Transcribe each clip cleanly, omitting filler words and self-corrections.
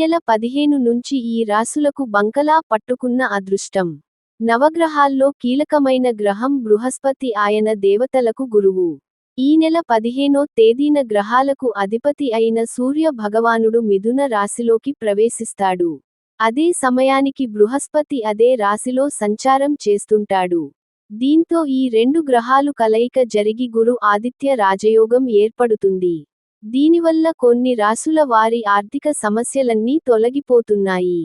నెల 15 నుంచి ఈ రాశులకు బంకలా పట్టుకున్న అదృష్టం. నవగ్రహాల్లో కీలకమైన గ్రహం బృహస్పతి. ఆయన దేవతలకు గురువు. ఈ నెల 15వ తేదీన గ్రహాలకు అధిపతి అయిన సూర్య భగవానుడు మిథున రాశిలోకి ప్రవేశిస్తాడు. అదే సమయానికి బృహస్పతి అదే రాశిలో సంచారం చేస్తుంటాడు. దీంతో ఈ రెండు గ్రహాలు కలయిక జరిగి గురు ఆదిత్య రాజయోగం ఏర్పడుతుంది. దీనివల్ల కొన్ని రాశుల వారి ఆర్థిక సమస్యలన్నీ తొలగిపోతున్నాయి.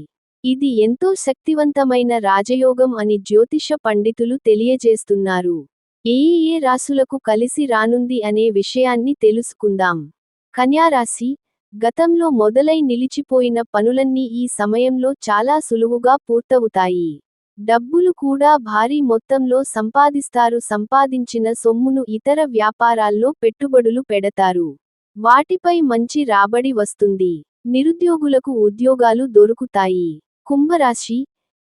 ఇది ఎంతో శక్తివంతమైన రాజయోగం అని జ్యోతిష పండితులు తెలియజేస్తున్నారు. ఏ రాశులకు కలిసి రానుంది అనే విషయాన్ని తెలుసుకుందాం. కన్యారాశి. గతంలో మొదలై నిలిచిపోయిన పనులన్నీ ఈ సమయంలో చాలా సులువుగా పూర్తవుతాయి. డబ్బులు కూడా భారీ మొత్తంలో సంపాదిస్తారు. సంపాదించిన సొమ్మును ఇతర వ్యాపారాల్లో పెట్టుబడులు పెడతారు. వాటిపై మంచి రాబడి వస్తుంది. నిరుద్యోగులకు ఉద్యోగాలు దొరుకుతాయి. కుంభరాశి.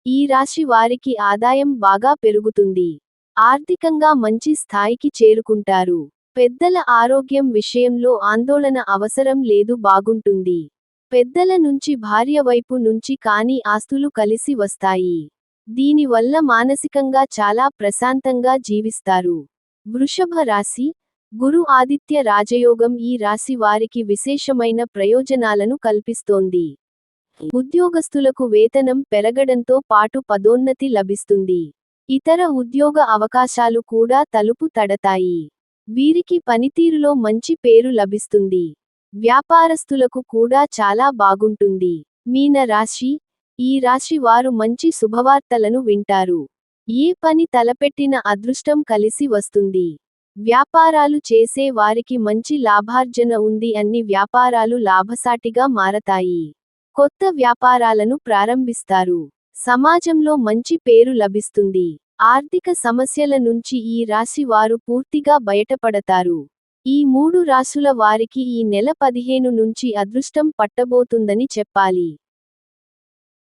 ఈ రాశి వారికి ఆదాయం బాగా పెరుగుతుంది. ఆర్థికంగా మంచి స్థాయికి చేరుకుంటారు. పెద్దల ఆరోగ్యం విషయంలో ఆందోళన అవసరం లేదు, బాగుంటుంది. పెద్దల నుంచి భార్య వైపు నుంచి కానీ ఆస్తులు కలిసి వస్తాయి. దీనివల్ల మానసికంగా చాలా ప్రశాంతంగా జీవిస్తారు. వృషభ రాశి. గురు ఆదిత్య రాజయోగం ఈ రాశి వారికి విశేషమైన ప్రయోజనాలను కల్పిస్తోంది. ఉద్యోగస్తులకు వేతనం పెరగడంతో పాటు పదోన్నతి లభిస్తుంది. ఇతర ఉద్యోగ అవకాశాలు కూడా తలుపు తడతాయి. వీరికి పనితీరులో మంచి పేరు లభిస్తుంది. వ్యాపారస్తులకు కూడా చాలా బాగుంటుంది. మీన రాశి. ఈ రాశి వారు మంచి శుభవార్తలను వింటారు. ఏ పని తలపెట్టిన అదృష్టం కలిసి వస్తుంది. వ్యాపారాలు చేసే వారికి మంచి లాభార్జన ఉంది. అన్ని వ్యాపారాలు లాభసాటిగా మారతాయి. కొత్త వ్యాపారాలను ప్రారంభిస్తారు. సమాజంలో మంచి పేరు లభిస్తుంది. ఆర్థిక సమస్యల నుంచి ఈ రాశి వారు పూర్తిగా బయటపడతారు. ఈ మూడు రాశుల వారికి ఈ నెల 15 నుంచి అదృష్టం పట్టబోతుందని చెప్పాలి.